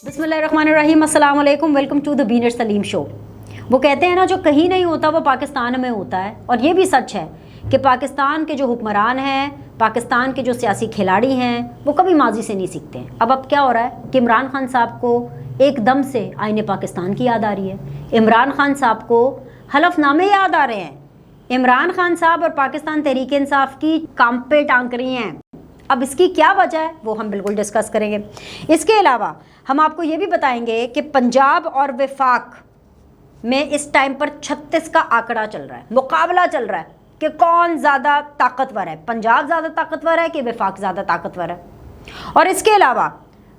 बिस्मिल्लाहिर्रहमानिर्रहीम, अस्सलाम वालेकुम, वेलकम टू द बीनर सलीम शो। वो कहते हैं ना, जो कहीं नहीं होता वो पाकिस्तान में होता है। और ये भी सच है कि पाकिस्तान के जो हुक्मरान हैं, पाकिस्तान के जो सियासी खिलाड़ी हैं, वो कभी माजी से नहीं सीखते हैं। अब क्या हो रहा है कि इमरान खान साहब को एकदम से आईने पाकिस्तान की याद आ रही है। इमरान खान साहब को हलफनामे याद आ रहे हैं। इमरान खान साहब और पाकिस्तान तहरीक इंसाफ की काम पे टांग रही हैं। अब इसकी क्या वजह है वो हम बिल्कुल डिस्कस करेंगे। इसके अलावा हम आपको ये भी बताएंगे कि पंजाब और वफाक में इस टाइम पर 36 का आंकड़ा चल रहा है, मुकाबला चल रहा है कि कौन ज़्यादा ताकतवर है, पंजाब ज़्यादा ताकतवर है कि वफाक ज़्यादा ताकतवर है। और इसके अलावा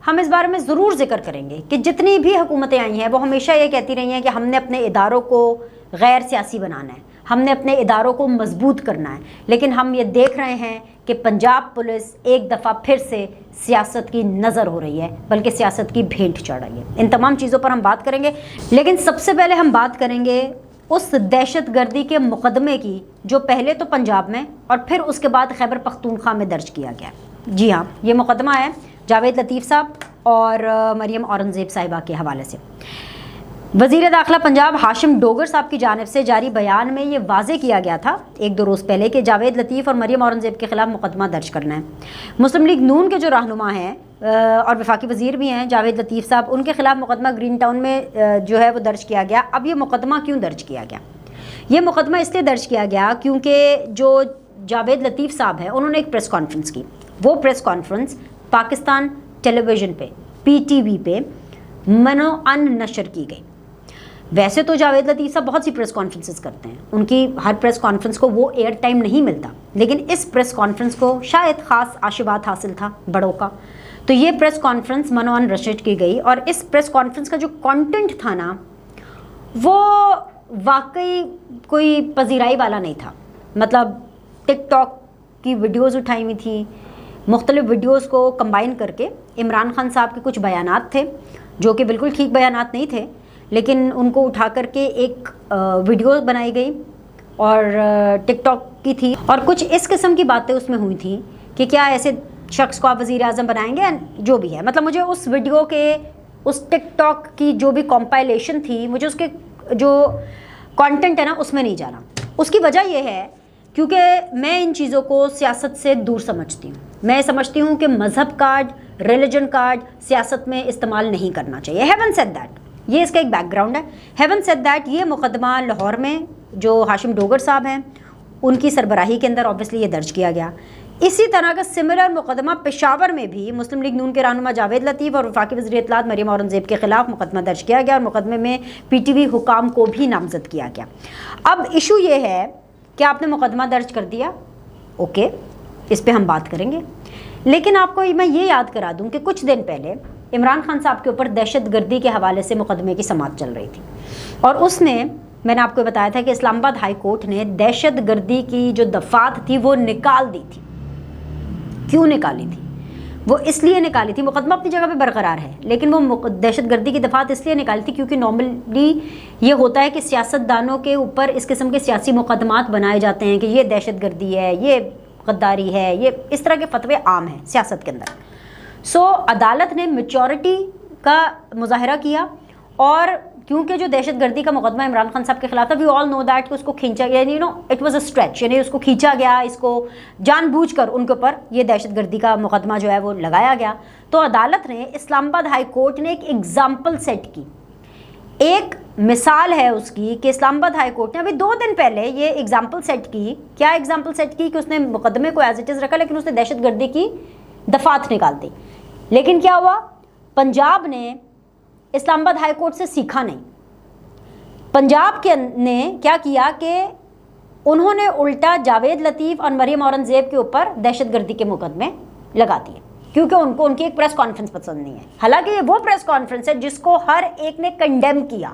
हम इस बारे में ज़रूर जिक्र करेंगे कि जितनी भी हुकूमतें आई हैं वो हमेशा ये कहती रही हैं कि हमने अपने इदारों को गैर सियासी बनाना है, हमने अपने इदारों को मजबूत करना है। लेकिन हम ये देख रहे हैं कि पंजाब पुलिस एक दफ़ा फिर से सियासत की नज़र हो रही है, बल्कि सियासत की भेंट चढ़ रही है। इन तमाम चीज़ों पर हम बात करेंगे, लेकिन सबसे पहले हम बात करेंगे उस दहशत गर्दी के मुकदमे की जो पहले तो पंजाब में और फिर उसके बाद खैबर पख्तूनख्वा में दर्ज किया गया। जी हाँ, ये मुकदमा है जावेद लतीफ़ साहब और मरियम औरंगज़ेब साहिबा के हवाले से। वज़ीर दाखिला पंजाब हाशिम डोगर साहब की जानिब से जारी बयान में ये वाज़े किया गया था 1-2 रोज़ पहले कि जावेद लतीफ़ और मरियम औरंगज़ेब के ख़िलाफ़ मुकदमा दर्ज करना है। मुस्लिम लीग नून के जो रहनुमा हैं और वफाकी वज़ीर भी हैं जावेद लतीफ़ साहब, उनके ख़िलाफ़ मुकदमा ग्रीन टाउन में जो है वो दर्ज किया गया। अब ये मुकदमा क्यों दर्ज किया गया? ये मुकदमा इसलिए दर्ज किया गया क्योंकि जो जावेद लतीफ़ साहब हैं उन्होंने एक प्रेस कॉन्फ्रेंस की। वो प्रेस कॉन्फ्रेंस पाकिस्तान टेलीविज़न पे PTV पे मनो-अन नशर की गई। वैसे तो जावेद लतीफ़ साहब बहुत सी प्रेस कॉन्फ्रेंसेस करते हैं, उनकी हर प्रेस कॉन्फ्रेंस को वो एयर टाइम नहीं मिलता, लेकिन इस प्रेस कॉन्फ्रेंस को शायद ख़ास आशीर्वाद हासिल था बड़ों का। तो ये प्रेस कॉन्फ्रेंस मनो-अन नशर की गई और इस प्रेस कॉन्फ्रेंस का जो कंटेंट था ना, वो वाकई कोई पजीराई वाला नहीं था। मतलब टिकटॉक की वीडियोज़ उठाई हुई थी, मुख्तलिफ वीडियोज़ को कंबाइन करके इमरान खान साहब के कुछ बयानात थे जो कि बिल्कुल ठीक बयानात नहीं थे, लेकिन उनको उठा करके एक वीडियो बनाई गई और टिकटॉक की थी। और कुछ इस किस्म की बातें उसमें हुई थी कि क्या ऐसे शख्स को आप वज़ीर आज़म बनाएंगे, जो भी है। मतलब मुझे उस वीडियो के, उस टिकटॉक की जो भी कॉम्पाइलेशन थी, मुझे उसके जो कंटेंट है ना उसमें नहीं जाना। उसकी वजह यह है क्योंकि मैं इन चीज़ों को सियासत से दूर समझती हूँ। मैं समझती हूँ कि मज़हब कार्ड, रिलीजन कार्ड सियासत में इस्तेमाल नहीं करना चाहिए। हैवन सेड दैट, ये इसका एक बैकग्राउंड है। हैवन सेड दैट, ये मुकदमा लाहौर में जो हाशिम डोगर साहब हैं उनकी सरबराही के अंदर ऑब्वियसली ये दर्ज किया गया। इसी तरह का सिमिलर मुकदमा पेशावर में भी मुस्लिम लीग नून के रहनुमा जावेद लतीफ़ और वफाकी वज़ीर इत्तलात मरियम औरंगज़ेब के ख़िलाफ़ मुकदमा दर्ज किया गया और मुकदमे में PTV हुकाम को भी नामज़द किया गया। अब इशू ये है कि आपने मुकदमा दर्ज कर दिया, ओके, इस पर हम बात करेंगे। लेकिन आपको मैं ये याद करा दूं कि कुछ दिन पहले इमरान खान साहब के ऊपर दहशत गर्दी के हवाले से मुकदमे की समाअत चल रही थी और मैंने आपको बताया था कि इस्लामाबाद हाई कोर्ट ने दहशत गर्दी की जो दफ़ात थी वो निकाल दी थी। क्यों निकाली थी? वो इसलिए निकाली थी, मुकदमा अपनी जगह पे बरकरार है, लेकिन वो दहशत गर्दी की दफ़ात इसलिए निकाली थी क्योंकि नॉर्मली ये होता है कि सियासतदानों के ऊपर इस किस्म के सियासी मुकदमात बनाए जाते हैं कि ये दहशत गर्दी है, ये गद्दारी है, ये इस तरह के फतवे आम हैं सियासत के अंदर। सो अदालत ने मैच्योरिटी का मुजाहरा किया और क्योंकि जो दहशत गर्दी का मुकदमा इमरान खान साहब के खिलाफ था, वी ऑल नो दैट कि उसको खींचा गया, इट वाज अ स्ट्रेच, यानी उसको खींचा गया, इसको जानबूझकर उनके ऊपर ये दहशत गर्दी का मुकदमा जो है वो लगाया गया। तो अदालत ने, इस्लामाबाद हाई कोर्ट ने एक एग्जाम्पल सेट की, एक मिसाल है उसकी कि इस्लामाबाद हाई कोर्ट ने अभी 2 दिन पहले ये एग्जाम्पल सेट की। क्या एग्जाम्पल सेट की? कि उसने मुकदमे को एज इट इज़ रखा, लेकिन उसने दहशत गर्दी की दफ़ात निकाल दी। लेकिन क्या हुआ? पंजाब ने इस्लामाबाद हाई कोर्ट से सीखा नहीं। पंजाब के ने क्या किया कि उन्होंने उल्टा जावेद लतीफ़ और मरियम औरंगज़ेब के ऊपर दहशत गर्दी के मुकदमे लगा दिए क्योंकि उनको उनकी एक प्रेस कॉन्फ्रेंस पसंद नहीं है। हालांकि ये वो प्रेस कॉन्फ्रेंस है जिसको हर एक ने कंडेम किया।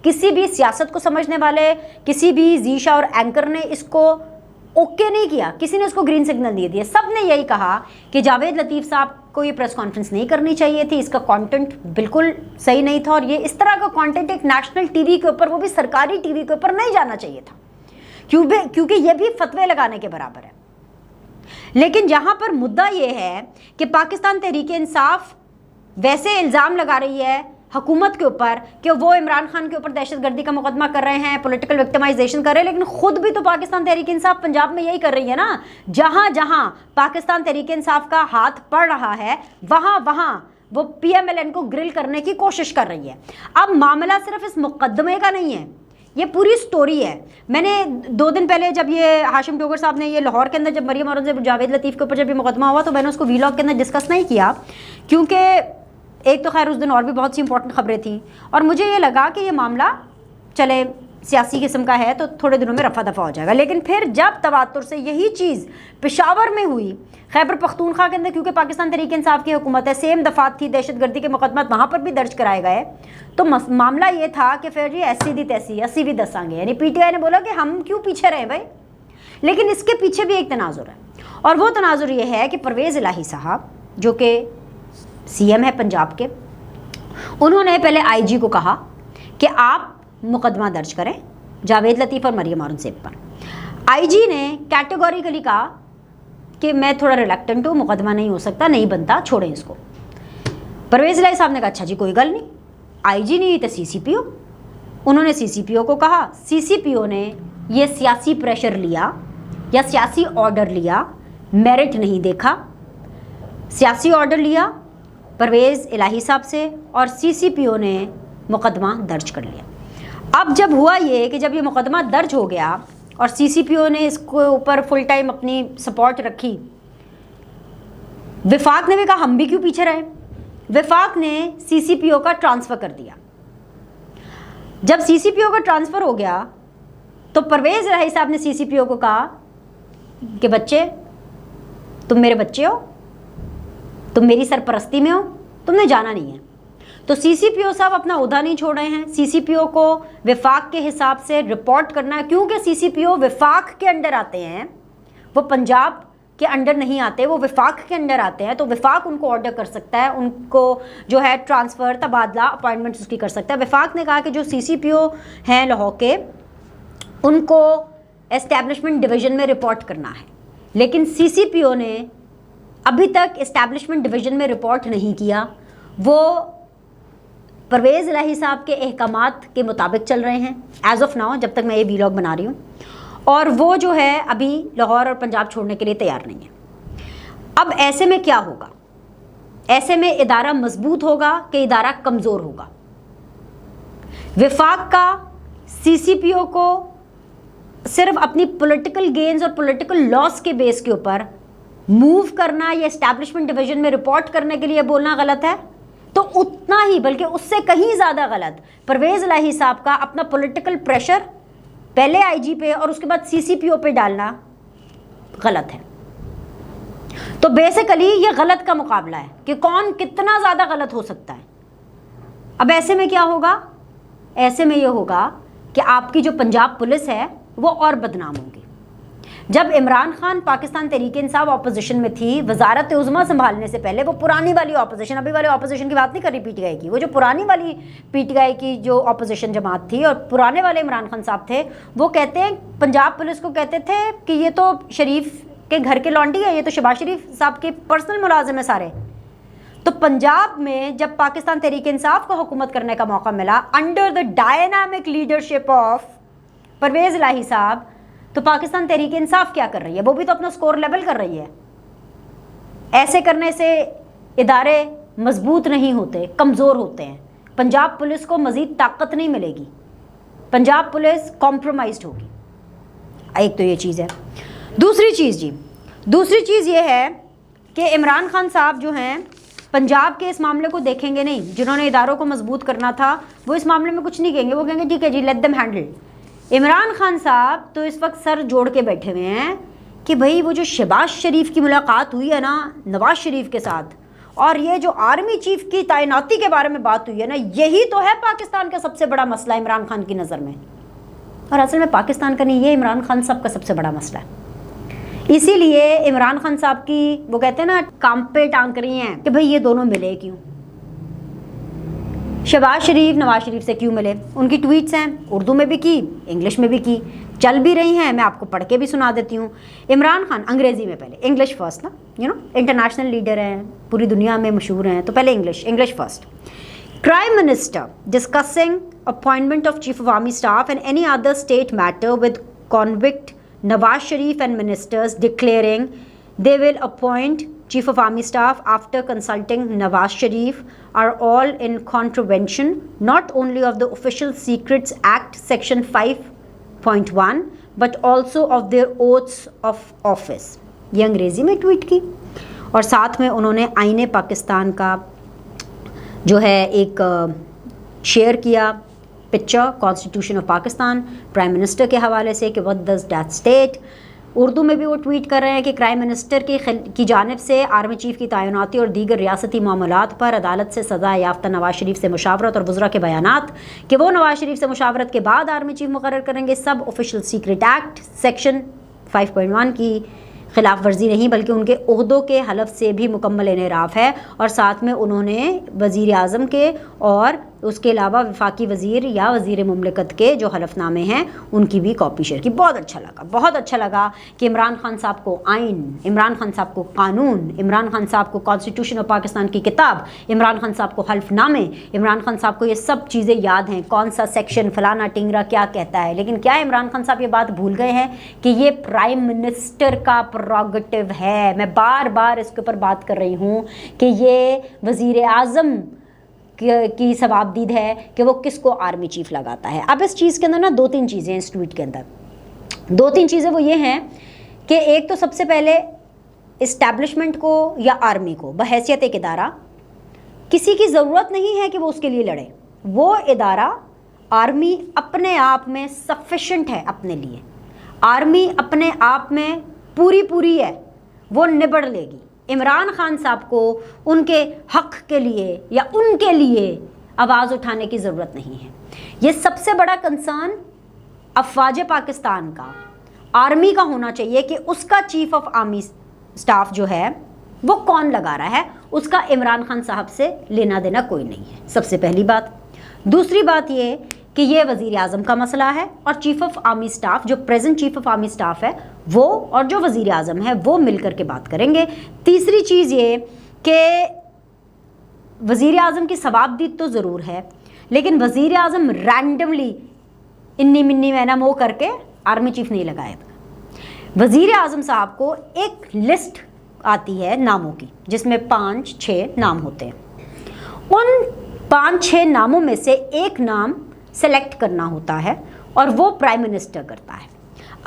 किसी भी सियासत को समझने वाले, किसी भी जीशा और एंकर ने इसको ओके नहीं किया, किसी ने उसको ग्रीन सिग्नल नहीं दिया। सब ने यही कहा कि जावेद लतीफ़ साहब को ये प्रेस कॉन्फ्रेंस नहीं करनी चाहिए थी, इसका कंटेंट बिल्कुल सही नहीं था और ये इस तरह का कंटेंट एक नेशनल टीवी के ऊपर, वो भी सरकारी टीवी के ऊपर नहीं जाना चाहिए था क्योंकि ये भी फतवे लगाने के बराबर है। لیکن جہاں پر مدعا یہ ہے کہ پاکستان تحریک انصاف ویسے الزام لگا رہی ہے حکومت کے اوپر کہ وہ عمران خان کے اوپر دہشت گردی کا مقدمہ کر رہے ہیں، پولیٹیکل وکٹمائزیشن کر رہے ہیں، لیکن خود بھی تو پاکستان تحریک انصاف پنجاب میں یہی کر رہی ہے نا. جہاں جہاں پاکستان تحریک انصاف کا ہاتھ پڑ رہا ہے وہاں وہاں وہ پی ایم ایل این کو گرل کرنے کی کوشش کر رہی ہے. اب معاملہ صرف اس مقدمے کا نہیں ہے، یہ پوری سٹوری ہے. میں نے 2 دن پہلے جب یہ ہاشم ڈوگر صاحب نے یہ لاہور کے اندر جب مریم اورنگزیب جاوید لطیف کے اوپر جب یہ مقدمہ ہوا تو میں نے اس کو ویلاگ کے اندر ڈسکس نہیں کیا، کیونکہ ایک تو خیر اس دن اور بھی بہت سی امپورٹنٹ خبریں تھیں، اور مجھے یہ لگا کہ یہ معاملہ چلے سیاسی قسم کا ہے تو تھوڑے دنوں میں رفع دفع ہو جائے گا. لیکن پھر جب تواتر سے یہی چیز پشاور میں ہوئی، خیبر پختونخوا کے اندر، کیونکہ پاکستان تحریک انصاف کی حکومت ہے، سیم دفعات تھی، دہشت گردی کے مقدمات وہاں پر بھی درج کرائے گئے، تو معاملہ یہ تھا کہ پھر یہ ایسی دی تیسی 80 بھی 10 آئیں گے. یعنی پی ٹی آئی نے بولا کہ ہم کیوں پیچھے رہے بھائی. لیکن اس کے پیچھے بھی ایک تناظر ہے، اور وہ تناظر یہ ہے کہ پرویز الہی صاحب جو کہ سی ایم ہے پنجاب کے، انہوں نے پہلے آئی جی کو کہا کہ آپ مقدمہ درج کریں جاوید لطیف اور مریم اورنگزیب پر. آئی جی نے کیٹیگوریکلی کہا کہ میں تھوڑا ریلیکٹنٹ ہوں، مقدمہ نہیں ہو سکتا، نہیں بنتا، چھوڑیں اس کو. پرویز الہی صاحب نے کہا اچھا جی کوئی گل نہیں. آئی جی نہیں تو سی سی پی او، انہوں نے سی سی پی او کو کہا، سی سی پی او نے یہ سیاسی پریشر لیا یا سیاسی آرڈر لیا، میرٹ نہیں دیکھا، سیاسی آرڈر لیا پرویز الہی صاحب سے، اور سی سی پی او نے مقدمہ درج کر لیا. اب جب ہوا یہ کہ جب یہ مقدمہ درج ہو گیا اور سی سی پی او نے اس کو اوپر فل ٹائم اپنی سپورٹ رکھی، وفاق نے بھی کہا ہم بھی کیوں پیچھے رہے. وفاق نے سی سی پی او کا ٹرانسفر کر دیا. جب سی سی پی او کا ٹرانسفر ہو گیا تو پرویز الہی صاحب نے سی سی پی او کو کہا کہ بچے تم میرے بچے ہو، تم میری سرپرستی میں ہو، تم نے جانا نہیں ہے. تو سی سی پی او صاحب اپنا عہدہ نہیں چھوڑ رہے ہیں. سی سی پی او کو وفاق کے حساب سے رپورٹ کرنا ہے، کیونکہ سی سی پی او وفاق کے انڈر آتے ہیں، وہ پنجاب کے انڈر نہیں آتے، وہ وفاق کے انڈر آتے ہیں. تو وفاق ان کو آرڈر کر سکتا ہے، ان کو جو ہے ٹرانسفر، تبادلہ، اپوائنٹمنٹ اس کی کر سکتا ہے. وفاق نے کہا کہ جو سی سی پی او ہیں لاہور کے، ان کو اسٹیبلشمنٹ ڈویژن میں رپورٹ کرنا ہے. لیکن سی سی پی او نے ابھی تک اسٹیبلشمنٹ ڈویژن میں رپورٹ نہیں کیا. وہ پرویز الہی صاحب کے احکامات کے مطابق چل رہے ہیں ایز آف ناؤ، جب تک میں یہ ویلاگ بنا رہی ہوں، اور وہ جو ہے ابھی لاہور اور پنجاب چھوڑنے کے لیے تیار نہیں ہے. اب ایسے میں کیا ہوگا؟ ایسے میں ادارہ مضبوط ہوگا کہ ادارہ کمزور ہوگا؟ وفاق کا سی سی پی او کو صرف اپنی پولیٹیکل گینز اور پولیٹیکل لاس کے بیس کے اوپر موو کرنا یا اسٹیبلشمنٹ ڈویژن میں رپورٹ کرنے کے لیے بولنا غلط ہے، تو اتنا ہی بلکہ اس سے کہیں زیادہ غلط پرویز الہی صاحب کا اپنا پولیٹیکل پریشر پہلے آئی جی پہ اور اس کے بعد سی سی پی او پہ ڈالنا غلط ہے. تو بیسیکلی یہ غلط کا مقابلہ ہے کہ کون کتنا زیادہ غلط ہو سکتا ہے. اب ایسے میں کیا ہوگا؟ ایسے میں یہ ہوگا کہ آپ کی جو پنجاب پولیس ہے وہ اور بدنام ہوگی. جب عمران خان پاکستان تحریک انصاف اپوزیشن میں تھی، وزارت عظمیٰ سنبھالنے سے پہلے، وہ پرانی والی اپوزیشن، ابھی والے اپوزیشن کی بات نہیں کر رہی پی ٹی آئی کی، وہ جو پرانی والی پی ٹی آئی کی جو اپوزیشن جماعت تھی اور پرانے والے عمران خان صاحب تھے، وہ کہتے ہیں پنجاب پولیس کو کہتے تھے کہ یہ تو شریف کے گھر کے لانڈی ہے، یہ تو شہباز شریف صاحب کے پرسنل ملازم ہیں سارے. تو پنجاب میں جب پاکستان تحریک انصاف کو حکومت کرنے کا موقع ملا under the dynamic leadership of Pervaiz Elahi صاحب، تو پاکستان تحریک انصاف کیا کر رہی ہے؟ وہ بھی تو اپنا سکور لیول کر رہی ہے. ایسے کرنے سے ادارے مضبوط نہیں ہوتے، کمزور ہوتے ہیں. پنجاب پولیس کو مزید طاقت نہیں ملے گی، پنجاب پولیس کمپرومائزڈ ہوگی. ایک تو یہ چیز ہے. دوسری چیز یہ ہے کہ عمران خان صاحب جو ہیں پنجاب کے اس معاملے کو دیکھیں گے نہیں. جنہوں نے اداروں کو مضبوط کرنا تھا وہ اس معاملے میں کچھ نہیں کہیں گے، وہ کہیں گے ٹھیک ہے جی let them handle. Imran Khan صاحب تو اس وقت سر جوڑ کے بیٹھے ہوئے ہیں کہ بھئی وہ جو شہباز شریف کی ملاقات ہوئی ہے نا نواز شریف کے ساتھ، اور یہ جو آرمی چیف کی تعیناتی کے بارے میں بات ہوئی ہے نا، یہی تو ہے پاکستان کا سب سے بڑا مسئلہ عمران خان کی نظر میں. اور اصل میں پاکستان کا نہیں، یہ عمران خان صاحب کا سب سے بڑا مسئلہ ہے. اسی لیے عمران خان صاحب کی وہ کہتے ہیں نا کام پہ ٹانگ رہی ہیں کہ بھئی یہ دونوں ملے کیوں. शहबाज शरीफ नवाज शरीफ से क्यों मिले? उनकी ट्वीट्स हैं, उर्दू में भी की, इंग्लिश में भी की, चल भी रही हैं, मैं आपको पढ़ के भी सुना देती हूँ। इमरान खान, अंग्रेज़ी में पहले, इंग्लिश फर्स्ट ना, इंटरनेशनल लीडर हैं, पूरी दुनिया में मशहूर हैं, तो पहले English first. Prime Minister discussing appointment of Chief of Army Staff and any other state matter with convict Nawaz Sharif and ministers, declaring they will appoint Chief of Army Staff after consulting Nawaz Sharif, are all in contravention not only of the Official Secrets Act Section 5.1 but also of their oaths of office। ये अंग्रेज़ी में tweet की और साथ में उन्होंने आईने पाकिस्तान का जो है एक शेयर किया picture constitution of Pakistan prime minister के हवाले से कि what does that state. Urdu में भी वो ट्वीट कर रहे हैं कि प्राइम मिनिस्टर की जानिब से आर्मी चीफ़ की तैनाती और दीगर रियासती मामलात पर अदालत से सज़ा याफ्ता नवाज शरीफ से मुशावरत और वज़रा के बयानात कि वो नवाज शरीफ से मुशावरत के बाद आर्मी चीफ़ मुकर्रर करेंगे, सब ऑफिशियल सीक्रेट एक्ट सेक्शन 5.1 की खिलाफ वर्जी नहीं बल्कि उनके ओहदों के हलफ से भी मुकम्मल इनहराफ है। और साथ में उन्होंने वज़ीर आज़म के और उसके अलावा वफाकी वज़ीर या वज़ीर मुमलिकत के जो हलफनामे हैं उनकी भी कॉपी शेयर की। बहुत अच्छा लगा कि इमरान खान साहब को आइन, इमरान खान साहब को कानून, इमरान खान साहब को कॉन्स्टिट्यूशन ऑफ पाकिस्तान की किताब, इमरान खान साहब को हल्फनामे, इमरान खान साहब को ये सब चीज़ें याद हैं, कौन सा सेक्शन फलाना टिंगरा क्या कहता है। लेकिन क्या इमरान खान साहब ये बात भूल गए हैं कि ये प्राइम मिनिस्टर का प्रोगेटिव है। मैं बार बार इसके ऊपर बात कर रही हूँ कि ये वज़ीर आज़म की सवाबदीद है कि वो किसको आर्मी चीफ लगाता है। अब इस चीज़ के अंदर ना 2-3 चीज़ें हैं, इस ट्वीट के अंदर 2-3 चीज़ें वो ये हैं कि एक तो सबसे पहले इस्टेब्लिशमेंट को या आर्मी को बहैसियत एक इदारा किसी की ज़रूरत नहीं है कि वो उसके लिए लड़े। वो इदारा आर्मी अपने आप में सफिशेंट है अपने लिए, आर्मी अपने आप में पूरी है, वो निबड़ लेगी। इमरान खान साहब को उनके हक़ के लिए या उनके लिए आवाज़ उठाने की ज़रूरत नहीं है। ये सबसे बड़ा कंसर्न अफ़वाज पाकिस्तान का, आर्मी का होना चाहिए कि उसका चीफ़ ऑफ आर्मी स्टाफ जो है वो कौन लगा रहा है, उसका इमरान खान साहब से लेना देना कोई नहीं है, सबसे पहली बात। दूसरी बात ये कि ये वज़ीर आज़म का मसला है और चीफ़ ऑफ आर्मी स्टाफ, जो present chief of army staff है वो और जो वज़ीर आज़म है वो मिल कर के बात करेंगे। तीसरी चीज़ ये कि वज़ीर आज़म की सवाबदीद तो ज़रूर है, लेकिन वज़ीर आज़म रैंडमली इन्नी मिन्नी मैना मोह करके आर्मी चीफ़ नहीं लगाएगा। वज़ीर आज़म साहब को एक लिस्ट आती है नामों की जिसमें 5-6 नाम होते हैं। उन 5-6 नामों में से एक नाम सेलेक्ट करना होता है और वो प्राइम मिनिस्टर करता है।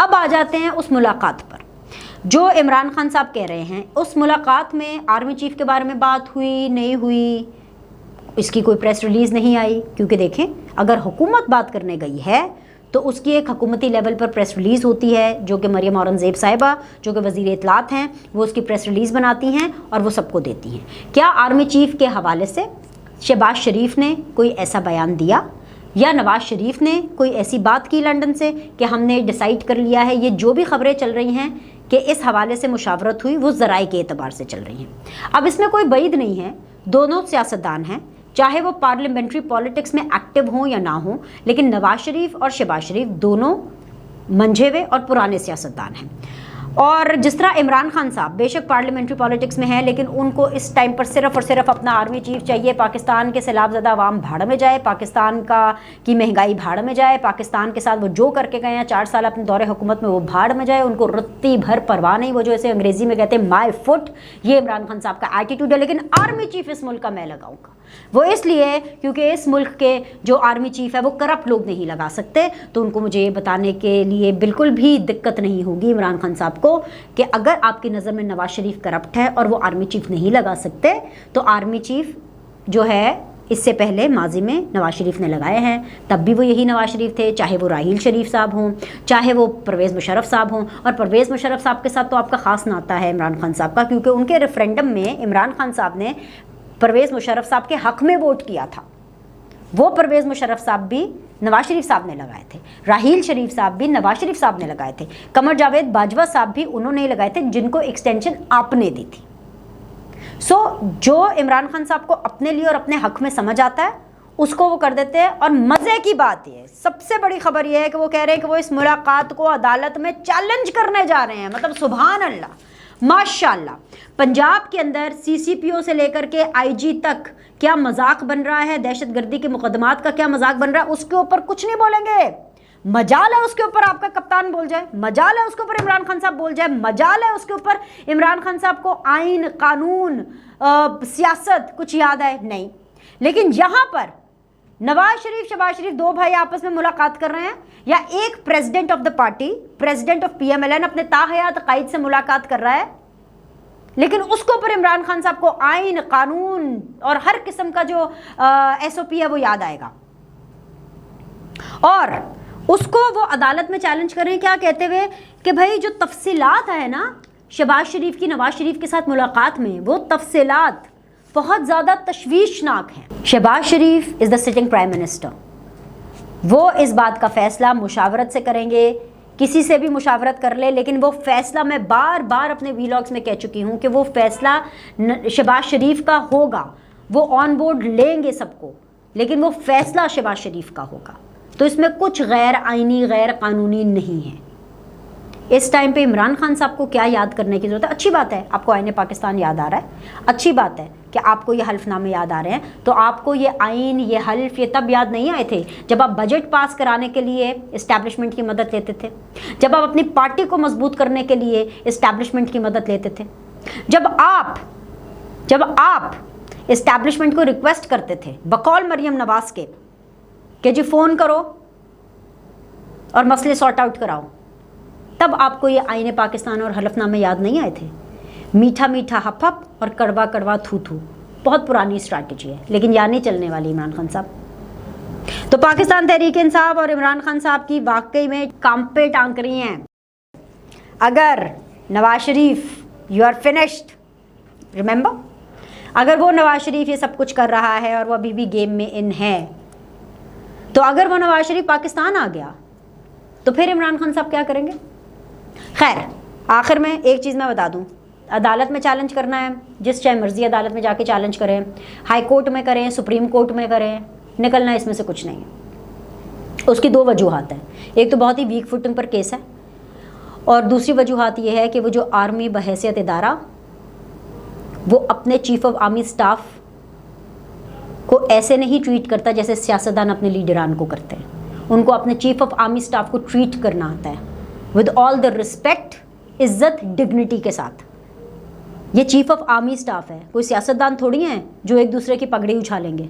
अब आ जाते हैं उस मुलाकात पर जो इमरान खान साहब कह रहे हैं। उस मुलाकात में आर्मी चीफ के बारे में बात हुई नहीं हुई, इसकी कोई प्रेस रिलीज़ नहीं आई, क्योंकि देखें अगर हुकूमत बात करने गई है तो उसकी एक हुकूमती लेवल पर प्रेस रिलीज़ होती है, जो कि मरियम औरंगज़ेब साहिबा जो कि वज़ीर इत्तलात हैं वो उसकी प्रेस रिलीज़ बनाती हैं और वो सबको देती हैं। क्या आर्मी चीफ के हवाले से शहबाज शरीफ ने कोई ऐसा बयान दिया या नवाज शरीफ ने कोई ऐसी बात की लंदन से कि हमने डिसाइड कर लिया है? ये जो भी खबरें चल रही हैं कि इस हवाले से मुशावरत हुई वो ज़राए के एतबार से चल रही हैं। अब इसमें कोई बईद नहीं है, दोनों सियासतदान हैं, चाहे वो पार्लियामेंट्री पॉलिटिक्स में एक्टिव हों या ना हों, लेकिन नवाज शरीफ और शहबाज शरीफ दोनों मंझे हुए और पुराने सियासतदान हैं। और जिस तरह इमरान खान साहब बेशक पार्लियामेंट्री पॉलिटिक्स में है, लेकिन उनको इस टाइम पर सिर्फ और सिर्फ अपना आर्मी चीफ चाहिए। पाकिस्तान के सैलाबज़दा अवाम भाड़ में जाए, पाकिस्तान की महंगाई भाड़ में जाए, पाकिस्तान के साथ वो जो करके गए हैं 4 साल अपने दौरे हुकूमत में वो भाड़ में जाए, उनको रत्ती भर परवाह नहीं। वो जो ऐसे अंग्रेज़ी में कहते हैं माई फुट, ये इमरान खान साहब का एटीट्यूड है। लेकिन आर्मी चीफ इस मुल्क का मैं लगाऊंगा, वो इसलिए क्योंकि इस मुल्क के जो आर्मी चीफ है वो करप्ट लोग नहीं लगा सकते। तो उनको मुझे ये बताने के लिए बिल्कुल भी दिक्कत नहीं होगी इमरान खान साहब को कि अगर आपकी नज़र में नवाज शरीफ करप्ट है और वो आर्मी चीफ नहीं लगा सकते, तो आर्मी चीफ जो है इससे पहले माजी में नवाज शरीफ ने लगाए हैं, तब भी वो यही नवाज शरीफ थे, चाहे वो राहील शरीफ साहब हों, चाहे वो परवेज़ मुशर्रफ साहब हों। और परवेज़ मुशर्रफ साहब के साथ तो आपका ख़ास नाता है इमरान खान साहब का, क्योंकि उनके रेफरेंडम में इमरान खान साहब ने परवेज़ मुशर्रफ साहब के हक़ में वोट किया था। वो परवेज़ मुशर्रफ साहब भी नवाज शरीफ साहब ने लगाए थे, राहील शरीफ साहब भी नवाज शरीफ साहब ने लगाए थे, कमर जावेद बाजवा साहब भी उन्होंने लगाए थे, जिनको एक्सटेंशन आपने दी थी। जो इमरान खान साहब को अपने लिए और अपने हक़ में समझ आता है اس کو وہ کر دیتے ہیں. اور مزے کی بات یہ ہے, سب سے بڑی خبر یہ ہے کہ وہ کہہ رہے ہیں کہ وہ اس ملاقات کو عدالت میں چیلنج کرنے جا رہے ہیں. مطلب سبحان اللہ, ماشاءاللہ. پنجاب کے اندر سی سی پی او سے لے کر کے آئی جی تک کیا مذاق بن رہا ہے, دہشت گردی کے مقدمات کا کیا مذاق بن رہا ہے, اس کے اوپر کچھ نہیں بولیں گے. مجال ہے اس کے اوپر آپ کا کپتان بول جائے, مجال ہے اس کے اوپر عمران خان صاحب بول جائے, مجال ہے اس کے اوپر عمران خان صاحب کو آئین, قانون, سیاست کچھ یاد آئے نہیں. لیکن یہاں پر نواز شریف, شہباز شریف, دو بھائی آپس میں ملاقات کر رہے ہیں, یا ایک president of the party, president of P M L N اپنے تاحیات قائد سے ملاقات کر رہا ہے, لیکن اس کے اوپر عمران خان صاحب کو آئین, قانون اور ہر قسم کا جو ایس او پی ہے وہ یاد آئے گا. اور اس کو وہ عدالت میں چیلنج کر رہے ہیں, کیا کہتے ہوئے کہ بھائی جو تفصیلات ہیں نا شہباز شریف کی نواز شریف کے ساتھ ملاقات میں, وہ تفصیلات بہت زیادہ تشویشناک ہیں. شہباز شریف از دا سٹنگ پرائم منسٹر, وہ اس بات کا فیصلہ مشاورت سے کریں گے, کسی سے بھی مشاورت کر لے, لیکن وہ فیصلہ میں بار بار اپنے ویلاگز میں کہہ چکی ہوں کہ وہ فیصلہ شہباز شریف کا ہوگا, وہ آن بورڈ لیں گے سب کو, لیکن وہ فیصلہ شہباز شریف کا ہوگا. تو اس میں کچھ غیر آئینی, غیر قانونی نہیں ہے. اس ٹائم پہ عمران خان صاحب کو کیا یاد کرنے کی ضرورت ہے؟ اچھی بات ہے آپ کو آئین پاکستان یاد آ رہا ہے, اچھی بات ہے کہ آپ کو یہ حلف نامے یاد آ رہے ہیں. تو آپ کو یہ آئین, یہ حلف, یہ تب یاد نہیں آئے تھے جب آپ بجٹ پاس کرانے کے لیے اسٹیبلشمنٹ کی مدد لیتے تھے, جب آپ اپنی پارٹی کو مضبوط کرنے کے لیے اسٹیبلشمنٹ کی مدد لیتے تھے, جب آپ اسٹیبلشمنٹ کو ریکویسٹ کرتے تھے بقول مریم نواز کے کہ جی فون کرو اور مسئلے سارٹ آؤٹ کراؤ, تب آپ کو یہ آئین پاکستان اور حلف نامے یاد نہیں آئے تھے. میٹھا میٹھا ہپ ہپ اور کڑوا کڑوا تھو تھو, بہت پرانی اسٹریٹجی ہے, لیکن یاد نہیں چلنے والی عمران خان صاحب. تو پاکستان تحریک انصاف اور عمران خان صاحب کی واقعی میں کام پہ ٹانک رہی ہیں. اگر Nawaz Sharif you are finished, remember, اگر وہ نواز شریف یہ سب کچھ کر رہا ہے اور وہ ابھی بھی گیم میں ان ہے, تو اگر وہ نواز شریف پاکستان آ گیا تو پھر عمران خان صاحب کیا کریں گے؟ خیر, آخر میں ایک چیز میں بتا دوں, عدالت میں چیلنج کرنا ہے, جس چاہے مرضی عدالت میں جا کے چیلنج کریں, ہائی کورٹ میں کریں, سپریم کورٹ میں کریں, نکلنا اس میں سے کچھ نہیں ہے. اس کی دو وجوہات ہیں, ایک تو بہت ہی ویک فوٹنگ پر کیس ہے, اور دوسری وجوہات یہ ہے کہ وہ جو آرمی بحیثیت ادارہ, وہ اپنے چیف آف آرمی اسٹاف کو ایسے نہیں ٹریٹ کرتا جیسے سیاستدان اپنے لیڈران کو کرتے ہیں. ان کو اپنے چیف آف آرمی اسٹاف کو ٹریٹ کرنا آتا ہے ود آل دا رسپیکٹ, عزت, ڈگنیٹی کے ساتھ. یہ چیف آف آرمی اسٹاف ہے, کوئی سیاستدان تھوڑی ہیں جو ایک دوسرے کی پگڑی اچھالیں گے.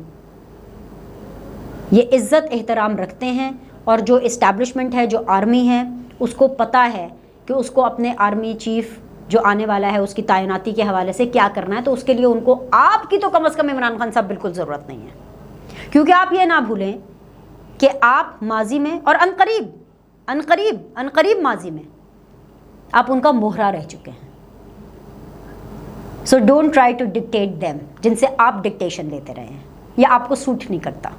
یہ عزت احترام رکھتے ہیں, اور جو اسٹیبلشمنٹ ہے, جو آرمی ہے, اس کو پتہ ہے کہ اس کو اپنے آرمی چیف جو آنے والا ہے اس کی تعیناتی کے حوالے سے کیا کرنا ہے. تو اس کے لیے ان کو آپ کی تو کم از کم عمران خان صاحب بالکل ضرورت نہیں ہے, کیونکہ آپ یہ نہ بھولیں کہ آپ ماضی میں اور عنقریب ماضی میں آپ ان کا مہرہ رہ چکے ہیں. So don't try to dictate them, جن سے آپ ڈکٹیشن لیتے رہے ہیں, یہ آپ کو سوٹ نہیں کرتا.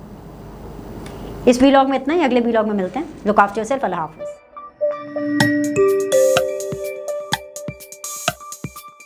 اس ویلاگ میں اتنا ہی, اگلے ویلاگ میں ملتے ہیں. لک آفٹر یورسیلف, اللہ حافظ.